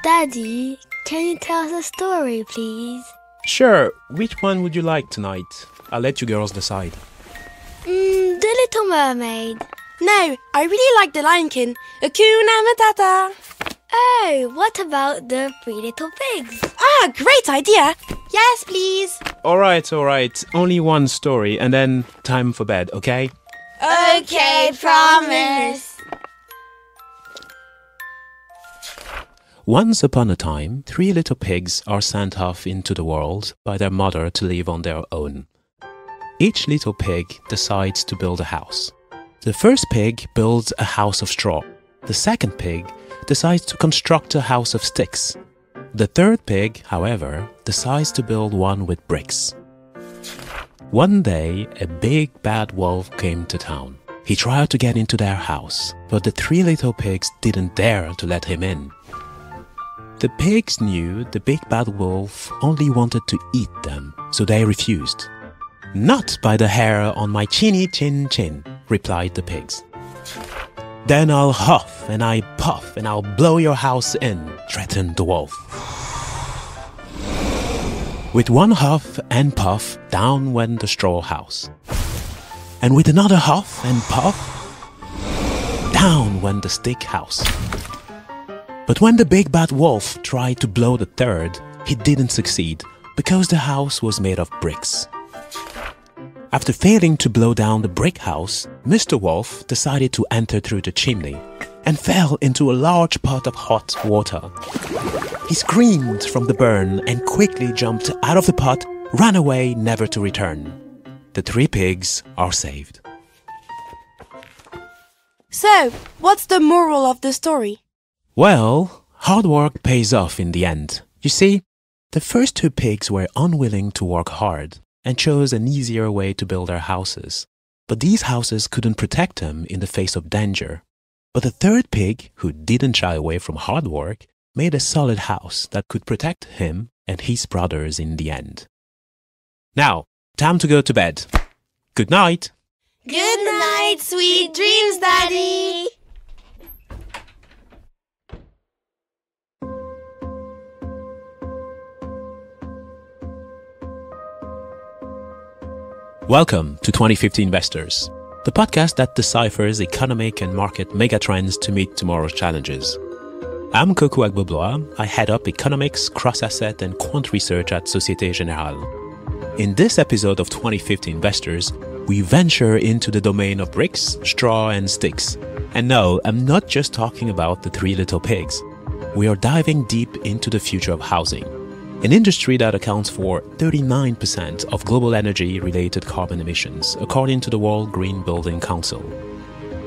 Daddy, can you tell us a story, please? Sure, which one would you like tonight? I'll let you girls decide. The Little Mermaid. No, I really like The Lion King. Hakuna Matata. Oh, what about the Three Little Pigs? Ah, great idea. Yes, please. Alright, only one story and then time for bed, okay? Okay, promise. Once upon a time, 3 little pigs are sent off into the world by their mother to live on their own. Each little pig decides to build a house. The first pig builds a house of straw. The second pig decides to construct a house of sticks. The third pig, however, decides to build one with bricks. One day, a big bad wolf came to town. He tried to get into their house, but the 3 little pigs didn't dare to let him in. The pigs knew the big bad wolf only wanted to eat them, so they refused. "Not by the hair on my chinny chin chin," replied the pigs. "Then I'll huff and I puff and I'll blow your house in," threatened the wolf. With one huff and puff, down went the straw house. And with another huff and puff, down went the stick house. But when the big bad wolf tried to blow the third, he didn't succeed because the house was made of bricks. After failing to blow down the brick house, Mr. Wolf decided to enter through the chimney and fell into a large pot of hot water. He screamed from the burn and quickly jumped out of the pot, ran away never to return. The 3 pigs are saved. So, what's the moral of the story? Well, hard work pays off in the end. You see, the first 2 pigs were unwilling to work hard and chose an easier way to build their houses. But these houses couldn't protect them in the face of danger. But the third pig, who didn't shy away from hard work, made a solid house that could protect him and his brothers in the end. Now, time to go to bed. Good night. Good night, sweet dreams, Daddy. Welcome to 2050 Investors, the podcast that deciphers economic and market megatrends to meet tomorrow's challenges. I'm Kokou Agbo-Bloua. I head up economics, cross-asset and quant research at Société Générale. In this episode of 2050 Investors, we venture into the domain of bricks, straw and sticks. And no, I'm not just talking about the 3 little pigs. We are diving deep into the future of housing, an industry that accounts for 39% of global energy-related carbon emissions, according to the World Green Building Council.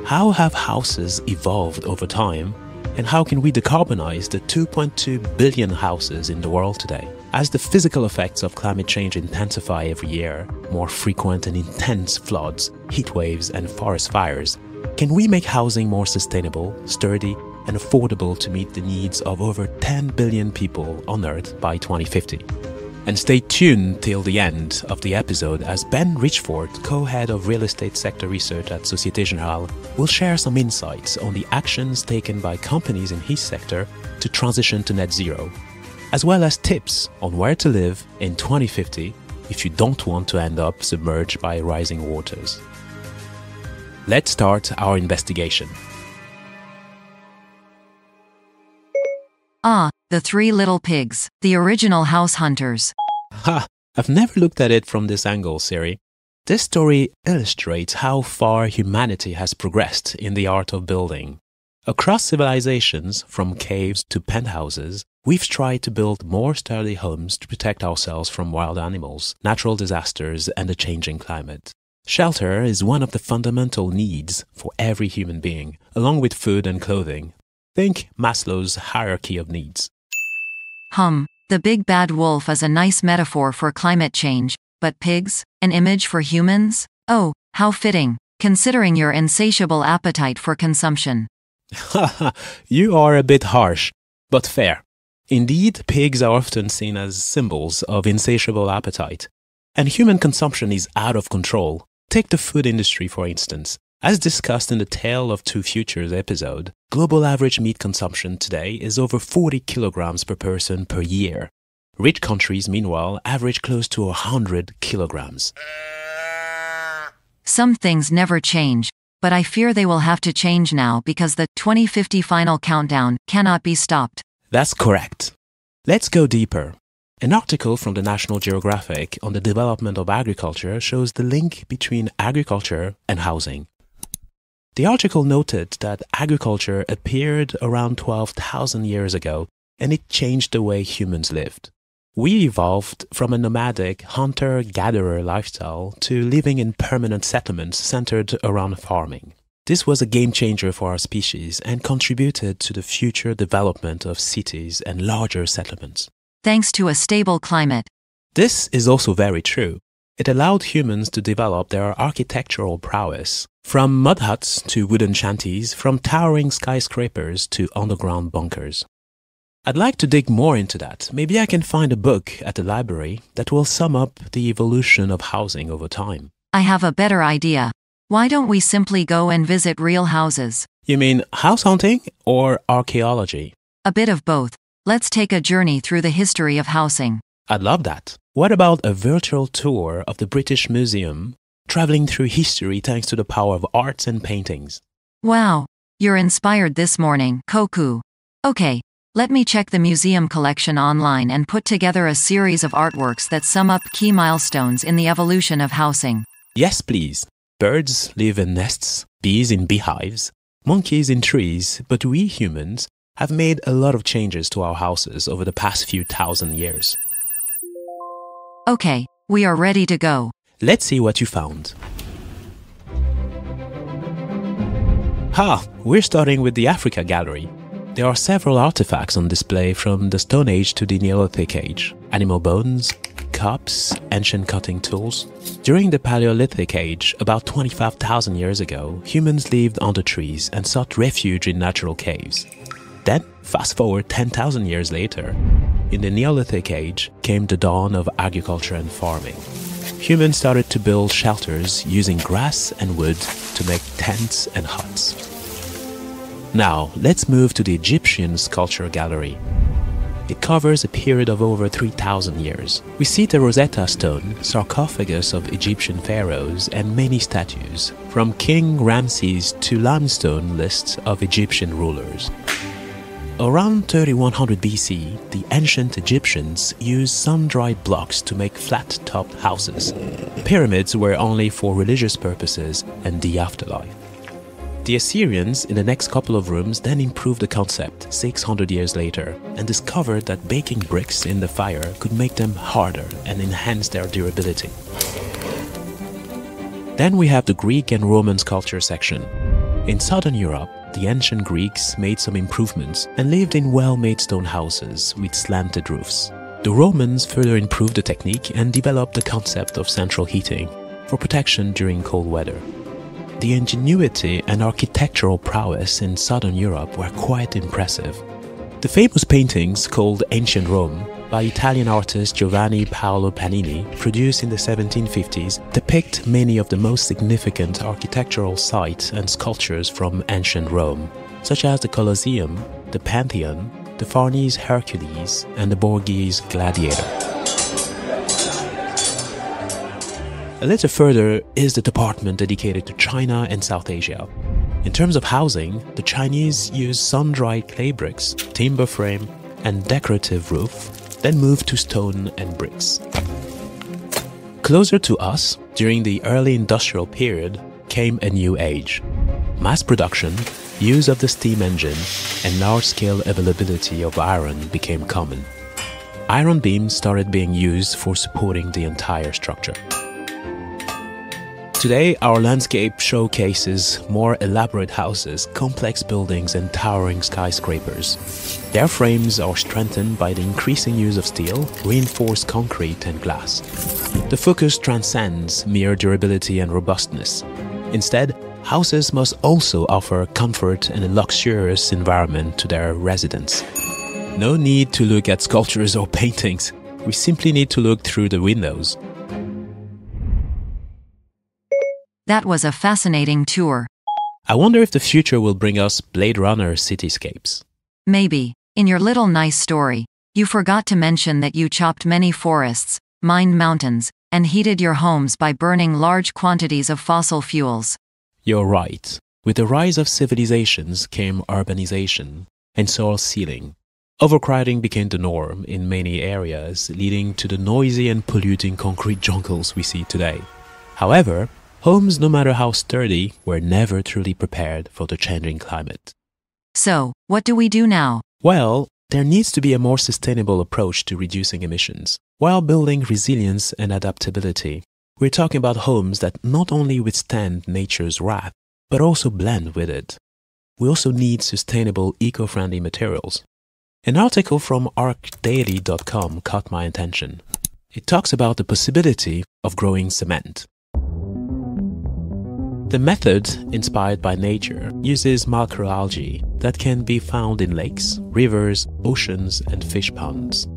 How have houses evolved over time, and how can we decarbonize the 2.2 billion houses in the world today? As the physical effects of climate change intensify every year, more frequent and intense floods, heat waves, and forest fires, can we make housing more sustainable, sturdy, and affordable to meet the needs of over 10 billion people on Earth by 2050. And stay tuned till the end of the episode as Ben Richford, co-head of real estate sector research at Société Générale, will share some insights on the actions taken by companies in his sector to transition to net zero, as well as tips on where to live in 2050 if you don't want to end up submerged by rising waters. Let's start our investigation. Ah, the 3 little pigs, the original house hunters. Ha! I've never looked at it from this angle, Siri. This story illustrates how far humanity has progressed in the art of building. Across civilizations, from caves to penthouses, we've tried to build more sturdy homes to protect ourselves from wild animals, natural disasters, and a changing climate. Shelter is one of the fundamental needs for every human being, along with food and clothing. Think Maslow's hierarchy of needs. The big bad wolf is a nice metaphor for climate change, but pigs, an image for humans? Oh, how fitting, considering your insatiable appetite for consumption. Haha, you are a bit harsh, but fair. Indeed, pigs are often seen as symbols of insatiable appetite. And human consumption is out of control. Take the food industry, for instance. As discussed in the Tale of Two Futures episode, global average meat consumption today is over 40 kilograms per person per year. Rich countries, meanwhile, average close to 100 kilograms. Some things never change, but I fear they will have to change now because the 2050 final countdown cannot be stopped. That's correct. Let's go deeper. An article from the National Geographic on the development of agriculture shows the link between agriculture and housing. The article noted that agriculture appeared around 12,000 years ago, and it changed the way humans lived. We evolved from a nomadic hunter-gatherer lifestyle to living in permanent settlements centered around farming. This was a game changer for our species and contributed to the future development of cities and larger settlements. Thanks to a stable climate. This is also very true. It allowed humans to develop their architectural prowess, from mud huts to wooden shanties, from towering skyscrapers to underground bunkers. I'd like to dig more into that. Maybe I can find a book at the library that will sum up the evolution of housing over time. I have a better idea. Why don't we simply go and visit real houses? You mean house hunting or archaeology? A bit of both. Let's take a journey through the history of housing. I'd love that. What about a virtual tour of the British Museum, traveling through history thanks to the power of arts and paintings? Wow, you're inspired this morning, Kokou. Okay, let me check the museum collection online and put together a series of artworks that sum up key milestones in the evolution of housing. Yes, please. Birds live in nests, bees in beehives, monkeys in trees, but we humans have made a lot of changes to our houses over the past few thousand years. Okay, we are ready to go. Let's see what you found. We're starting with the Africa Gallery. There are several artifacts on display from the Stone Age to the Neolithic Age. Animal bones, cups, ancient cutting tools. During the Paleolithic Age, about 25,000 years ago, humans lived under trees and sought refuge in natural caves. Then, fast forward 10,000 years later, in the Neolithic Age came the dawn of agriculture and farming. Humans started to build shelters using grass and wood to make tents and huts. Now, let's move to the Egyptian Sculpture Gallery. It covers a period of over 3,000 years. We see the Rosetta Stone, sarcophagus of Egyptian pharaohs, and many statues, from King Ramses to limestone lists of Egyptian rulers. Around 3100 BC, the ancient Egyptians used sun-dried blocks to make flat-topped houses. Pyramids were only for religious purposes and the afterlife. The Assyrians, in the next couple of rooms, then improved the concept 600 years later and discovered that baking bricks in the fire could make them harder and enhance their durability. Then we have the Greek and Roman sculpture section. In southern Europe, the ancient Greeks made some improvements and lived in well-made stone houses with slanted roofs. The Romans further improved the technique and developed the concept of central heating for protection during cold weather. The ingenuity and architectural prowess in southern Europe were quite impressive. The famous paintings called Ancient Rome by Italian artist Giovanni Paolo Panini, produced in the 1750s, depict many of the most significant architectural sites and sculptures from ancient Rome, such as the Colosseum, the Pantheon, the Farnese Hercules, and the Borghese Gladiator. A little further is the department dedicated to China and South Asia. In terms of housing, the Chinese use sun-dried clay bricks, timber frame, and decorative roof, then moved to stone and bricks. Closer to us, during the early industrial period, came a new age. Mass production, use of the steam engine, and large-scale availability of iron became common. Iron beams started being used for supporting the entire structure. Today, our landscape showcases more elaborate houses, complex buildings, and towering skyscrapers. Their frames are strengthened by the increasing use of steel, reinforced concrete, and glass. The focus transcends mere durability and robustness. Instead, houses must also offer comfort and a luxurious environment to their residents. No need to look at sculptures or paintings. We simply need to look through the windows. That was a fascinating tour. I wonder if the future will bring us Blade Runner cityscapes. Maybe. In your little nice story, you forgot to mention that you chopped many forests, mined mountains, and heated your homes by burning large quantities of fossil fuels. You're right. With the rise of civilizations came urbanization and soil sealing. Overcrowding became the norm in many areas, leading to the noisy and polluting concrete jungles we see today. However, homes, no matter how sturdy, were never truly prepared for the changing climate. So, what do we do now? Well, there needs to be a more sustainable approach to reducing emissions, while building resilience and adaptability. We're talking about homes that not only withstand nature's wrath, but also blend with it. We also need sustainable, eco-friendly materials. An article from arcdaily.com caught my attention. It talks about the possibility of growing cement. The method, inspired by nature, uses microalgae that can be found in lakes, rivers, oceans, and fish ponds.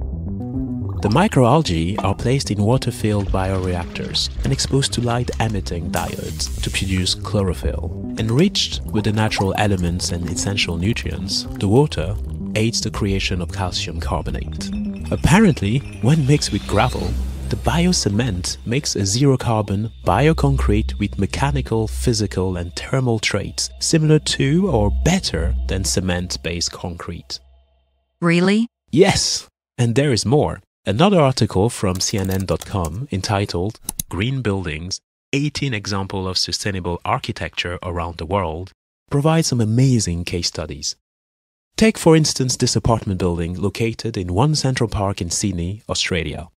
The microalgae are placed in water-filled bioreactors and exposed to light-emitting diodes to produce chlorophyll. Enriched with the natural elements and essential nutrients, the water aids the creation of calcium carbonate. Apparently, when mixed with gravel, the biocement makes a zero-carbon bioconcrete with mechanical, physical, and thermal traits similar to or better than cement-based concrete. Really? Yes, and there is more. Another article from CNN.com entitled Green Buildings, 18 Examples of Sustainable Architecture Around the World provides some amazing case studies. Take for instance this apartment building located in One Central Park in Sydney, Australia.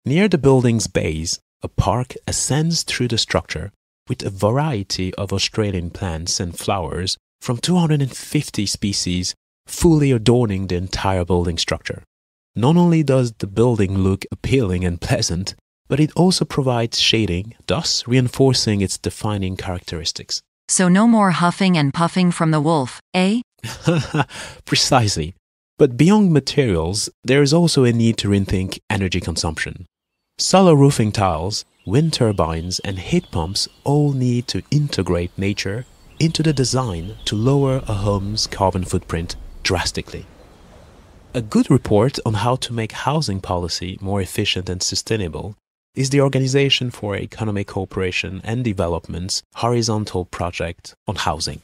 Near the building's base, a park ascends through the structure with a variety of Australian plants and flowers from 250 species fully adorning the entire building structure. Not only does the building look appealing and pleasant, but it also provides shading, thus reinforcing its defining characteristics. So no more huffing and puffing from the wolf, eh? Precisely. But beyond materials, there is also a need to rethink energy consumption. Solar roofing tiles, wind turbines, and heat pumps all need to integrate nature into the design to lower a home's carbon footprint drastically. A good report on how to make housing policy more efficient and sustainable is the Organization for Economic Cooperation and Development's horizontal project on housing.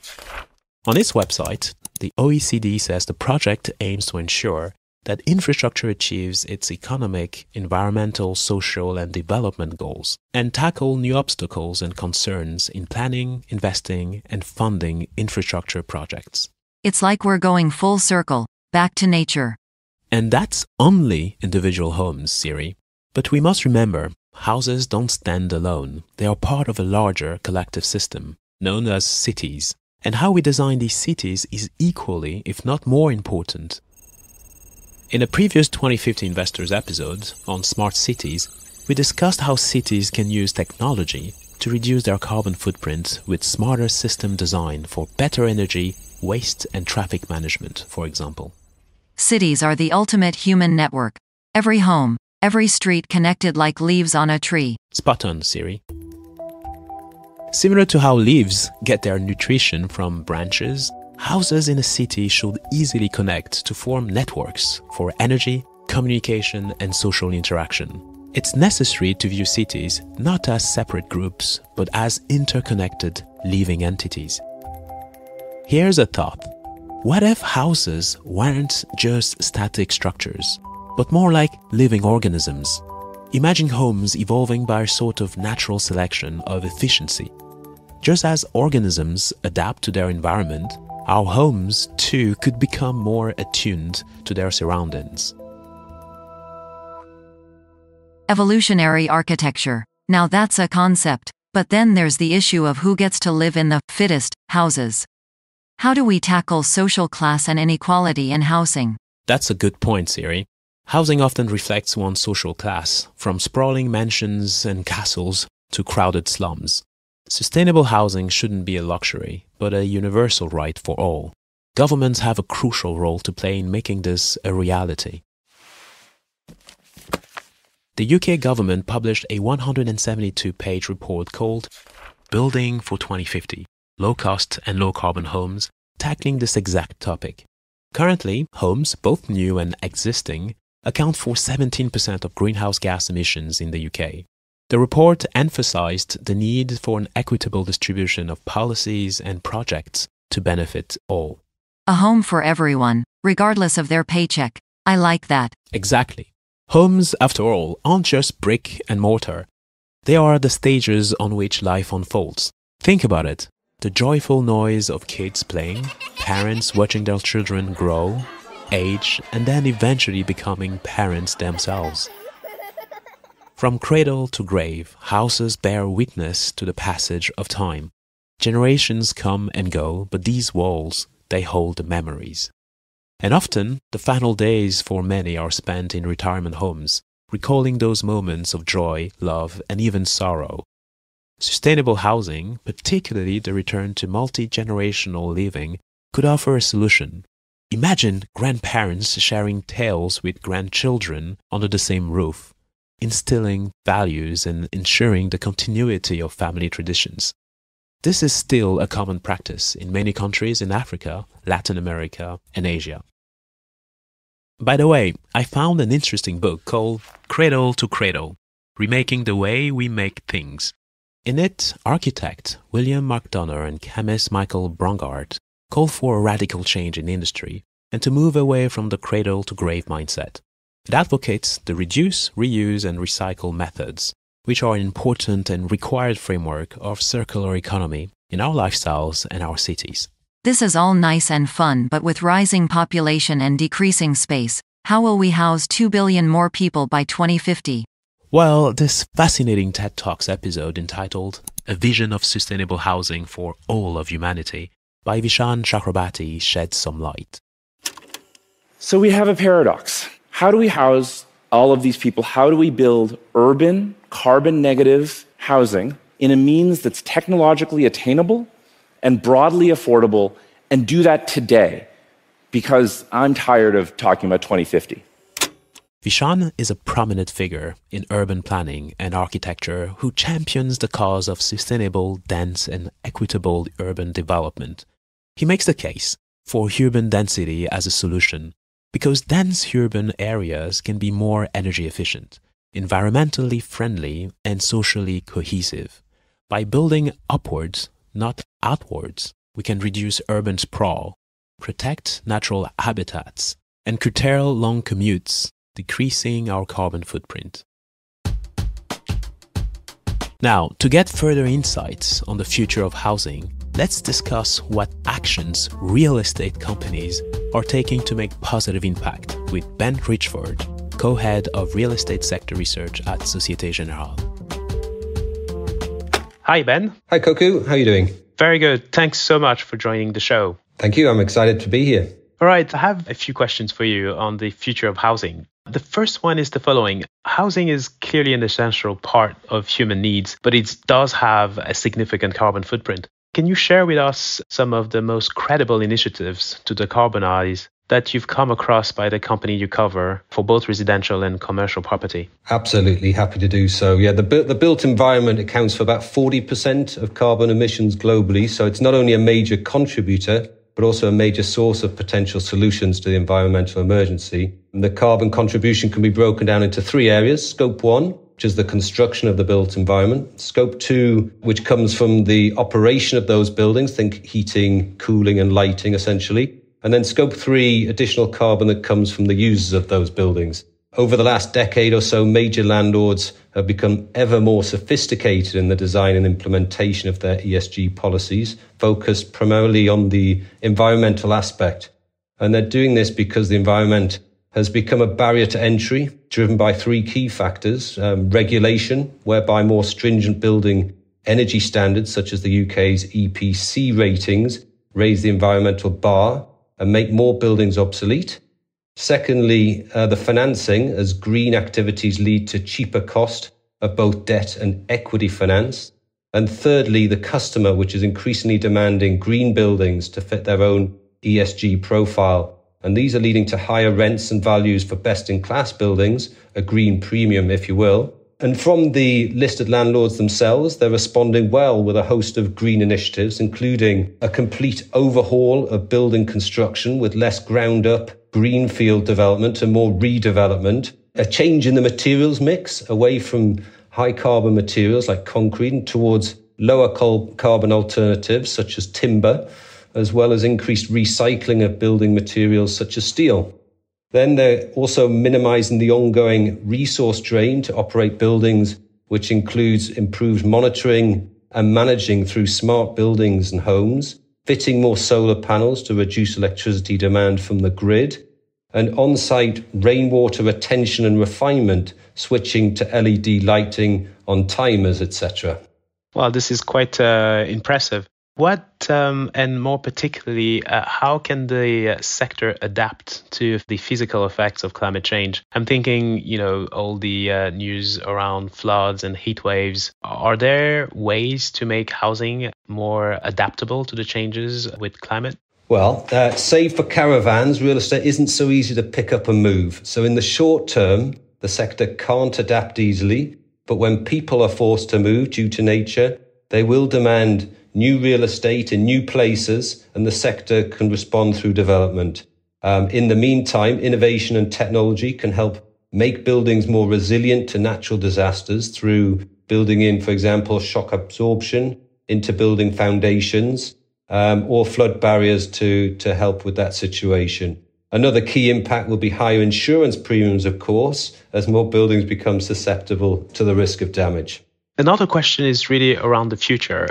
On its website, the OECD says the project aims to ensure that infrastructure achieves its economic, environmental, social, and development goals and tackle new obstacles and concerns in planning, investing, and funding infrastructure projects. It's like we're going full circle, back to nature. And that's only individual homes, Siri. But we must remember, houses don't stand alone. They are part of a larger collective system, known as cities. And how we design these cities is equally, if not more important. In a previous 2050 Investors episode on smart cities, we discussed how cities can use technology to reduce their carbon footprint with smarter system design for better energy, waste, and traffic management, for example. Cities are the ultimate human network. Every home, every street connected like leaves on a tree. Spot on, Siri. Similar to how leaves get their nutrition from branches, houses in a city should easily connect to form networks for energy, communication, and social interaction. It's necessary to view cities not as separate groups, but as interconnected living entities. Here's a thought. What if houses weren't just static structures, but more like living organisms? Imagine homes evolving by a sort of natural selection of efficiency. Just as organisms adapt to their environment, our homes too could become more attuned to their surroundings. Evolutionary architecture. Now that's a concept, but then there's the issue of who gets to live in the fittest houses. How do we tackle social class and inequality in housing? That's a good point, Siri. Housing often reflects one's social class, from sprawling mansions and castles to crowded slums. Sustainable housing shouldn't be a luxury, but a universal right for all. Governments have a crucial role to play in making this a reality. The UK government published a 172-page report called Building for 2050, Low-Cost and Low-Carbon Homes, tackling this exact topic. Currently, homes, both new and existing, account for 17% of greenhouse gas emissions in the UK. The report emphasized the need for an equitable distribution of policies and projects to benefit all. A home for everyone, regardless of their paycheck. I like that. Exactly. Homes, after all, aren't just brick and mortar. They are the stages on which life unfolds. Think about it. The joyful noise of kids playing, parents watching their children grow, age, and then eventually becoming parents themselves. From cradle to grave, houses bear witness to the passage of time. Generations come and go, but these walls, they hold memories. And often, the final days for many are spent in retirement homes, recalling those moments of joy, love, and even sorrow. Sustainable housing, particularly the return to multi-generational living, could offer a solution. Imagine grandparents sharing tales with grandchildren under the same roof, instilling values and ensuring the continuity of family traditions. This is still a common practice in many countries in Africa, Latin America, and Asia. By the way, I found an interesting book called Cradle to Cradle, Remaking the Way We Make Things. In it, architect William McDonough and chemist Michael Brongard call for a radical change in industry and to move away from the cradle-to-grave mindset. It advocates the reduce, reuse and recycle methods, which are an important and required framework of circular economy in our lifestyles and our cities. This is all nice and fun, but with rising population and decreasing space, how will we house 2 billion more people by 2050? Well, this fascinating TED Talks episode entitled A Vision of Sustainable Housing for All of Humanity by Vishaan Chakrabarti sheds some light. So we have a paradox. How do we house all of these people? How do we build urban, carbon-negative housing in a means that's technologically attainable and broadly affordable, and do that today? Because I'm tired of talking about 2050. Vishaan is a prominent figure in urban planning and architecture who champions the cause of sustainable, dense, and equitable urban development. He makes the case for urban density as a solution because dense urban areas can be more energy efficient, environmentally friendly, and socially cohesive. By building upwards, not outwards, we can reduce urban sprawl, protect natural habitats, and curtail long commutes, decreasing our carbon footprint. Now, to get further insights on the future of housing, let's discuss what actions real estate companies are taking to make positive impact with Ben Richford, co-head of real estate sector research at Société Générale. Hi, Ben. Hi, Kokou. How are you doing? Very good. Thanks so much for joining the show. Thank you. I'm excited to be here. All right, I have a few questions for you on the future of housing. The first one is the following. Housing is clearly an essential part of human needs, but it does have a significant carbon footprint. Can you share with us some of the most credible initiatives to decarbonize that you've come across by the company you cover for both residential and commercial property? Absolutely happy to do so. Yeah, the built environment accounts for about 40% of carbon emissions globally. So it's not only a major contributor, but also a major source of potential solutions to the environmental emergency. And the carbon contribution can be broken down into three areas. Scope 1, which is the construction of the built environment. Scope 2, which comes from the operation of those buildings, think heating, cooling and lighting essentially. And then Scope 3, additional carbon that comes from the users of those buildings. Over the last decade or so, major landlords have become ever more sophisticated in the design and implementation of their ESG policies, focused primarily on the environmental aspect. And they're doing this because the environment has become a barrier to entry, driven by three key factors. Regulation, whereby more stringent building energy standards, such as the UK's EPC ratings, raise the environmental bar and make more buildings obsolete. Secondly, the financing, as green activities lead to cheaper cost of both debt and equity finance. And thirdly, the customer, which is increasingly demanding green buildings to fit their own ESG profile. And these are leading to higher rents and values for best-in-class buildings, a green premium, if you will, And from the listed landlords themselves, they're responding well with a host of green initiatives, including a complete overhaul of building construction with less ground-up greenfield development and more redevelopment, a change in the materials mix away from high-carbon materials like concrete and towards lower carbon alternatives such as timber, as well as increased recycling of building materials such as steel. Then they're also minimizing the ongoing resource drain to operate buildings, which includes improved monitoring and managing through smart buildings and homes, fitting more solar panels to reduce electricity demand from the grid, and on-site rainwater retention and refinement, switching to LED lighting on timers, etc. Well, this is quite impressive. What, and more particularly, how can the sector adapt to the physical effects of climate change? I'm thinking, all the news around floods and heat waves. Are there ways to make housing more adaptable to the changes with climate? Well, save for caravans, real estate isn't so easy to pick up and move. So in the short term, the sector can't adapt easily. But when people are forced to move due to nature, they will demand new real estate in new places, and the sector can respond through development. In the meantime, innovation and technology can help make buildings more resilient to natural disasters through building in, for example, shock absorption into building foundations, or flood barriers to help with that situation. Another key impact will be higher insurance premiums, of course, as more buildings become susceptible to the risk of damage. Another question is really around the future.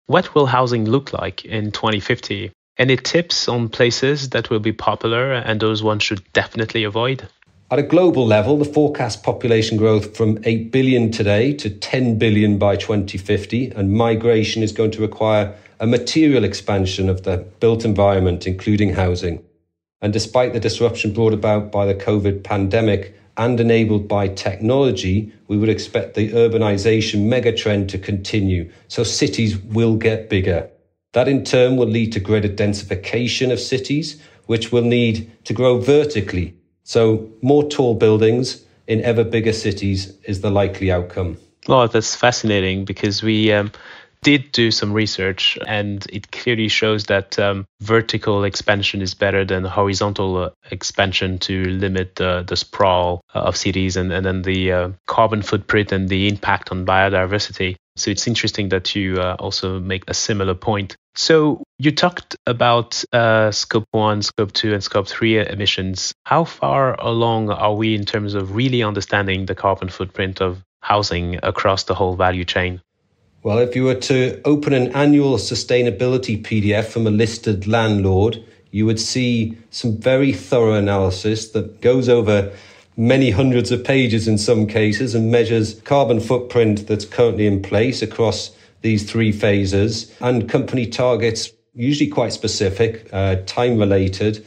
What will housing look like in 2050? Any tips on places that will be popular and those one should definitely avoid? At a global level, the forecast population growth from 8 billion today to 10 billion by 2050, and migration is going to require a material expansion of the built environment, including housing. And despite the disruption brought about by the COVID pandemic, and enabled by technology, we would expect the urbanization megatrend to continue. So cities will get bigger. That in turn will lead to greater densification of cities, which will need to grow vertically. So more tall buildings in ever bigger cities is the likely outcome. Well, that's fascinating because we did do some research and it clearly shows that vertical expansion is better than horizontal expansion to limit the sprawl of cities and then the carbon footprint and the impact on biodiversity. So it's interesting that you also make a similar point. So you talked about Scope 1, Scope 2 and Scope 3 emissions. How far along are we in terms of really understanding the carbon footprint of housing across the whole value chain? Well, if you were to open an annual sustainability PDF from a listed landlord, you would see some very thorough analysis that goes over many hundreds of pages in some cases and measures carbon footprint that's currently in place across these three phases and company targets, usually quite specific, time related,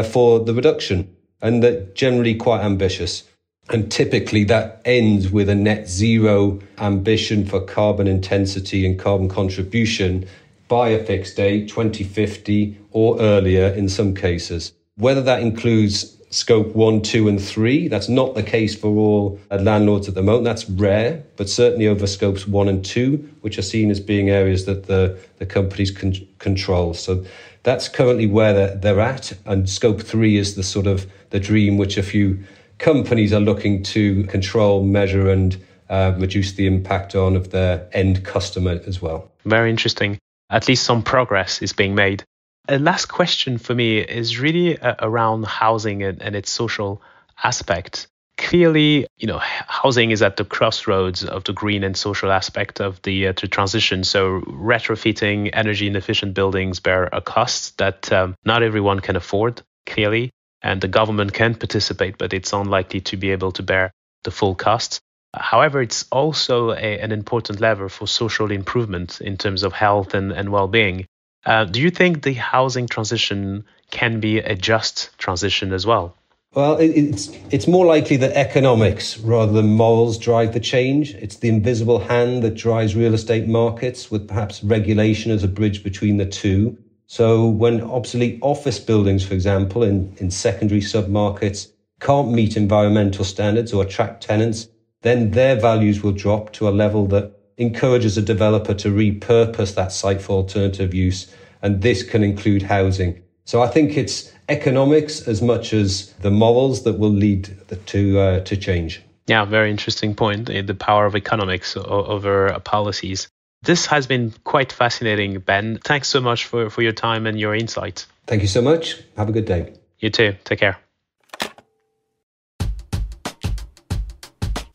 for the reduction, and they're generally quite ambitious. And typically that ends with a net zero ambition for carbon intensity and carbon contribution by a fixed date, 2050 or earlier in some cases. Whether that includes Scope 1, 2 and 3, that's not the case for all landlords at the moment. That's rare, but certainly over Scopes 1 and 2, which are seen as being areas that the companies control. So that's currently where they're at. And Scope 3 is the sort of the dream which a few companies are looking to control, measure and reduce the impact on of their end customer as well. Very interesting. At least some progress is being made. A last question for me is really around housing and its social aspect. Clearly, housing is at the crossroads of the green and social aspect of the transition. So retrofitting energy inefficient buildings bear a cost that not everyone can afford, clearly. And the government can participate, but it's unlikely to be able to bear the full cost. However, it's also an important lever for social improvement in terms of health and well-being. Do you think the housing transition can be a just transition as well? Well, it's more likely that economics rather than morals drive the change. It's the invisible hand that drives real estate markets, with perhaps regulation as a bridge between the two. So when obsolete office buildings, for example, in secondary submarkets can't meet environmental standards or attract tenants, then their values will drop to a level that encourages a developer to repurpose that site for alternative use. And this can include housing. So I think it's economics as much as the morals that will lead to change. Yeah, very interesting point. The power of economics over policies. This has been quite fascinating, Ben. Thanks so much for your time and your insights. Thank you so much. Have a good day. You too. Take care.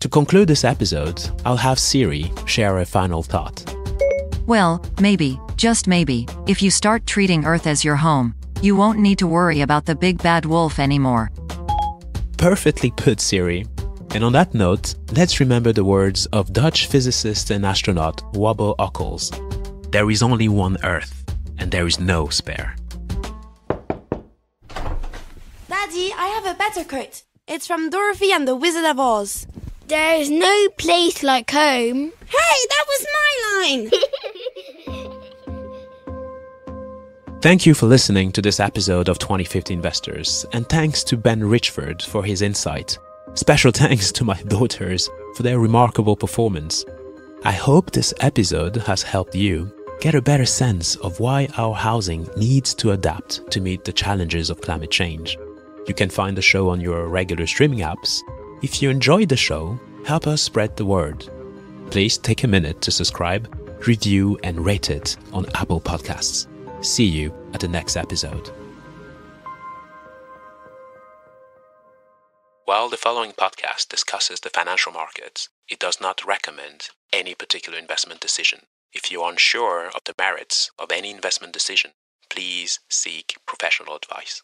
To conclude this episode, I'll have Siri share a final thought. Well, maybe, just maybe, if you start treating Earth as your home, you won't need to worry about the big bad wolf anymore. Perfectly put, Siri. And on that note, let's remember the words of Dutch physicist and astronaut Wubbo Ockels. There is only one Earth, and there is no spare. Daddy, I have a better quote. It's from Dorothy and the Wizard of Oz. There is no place like home. Hey, that was my line! Thank you for listening to this episode of 2050 Investors, and thanks to Ben Richford for his insight. Special thanks to my daughters for their remarkable performance. I hope this episode has helped you get a better sense of why our housing needs to adapt to meet the challenges of climate change. You can find the show on your regular streaming apps. If you enjoyed the show, help us spread the word. Please take a minute to subscribe, review, and rate it on Apple Podcasts. See you at the next episode. While the following podcast discusses the financial markets, it does not recommend any particular investment decision. If you are unsure of the merits of any investment decision, please seek professional advice.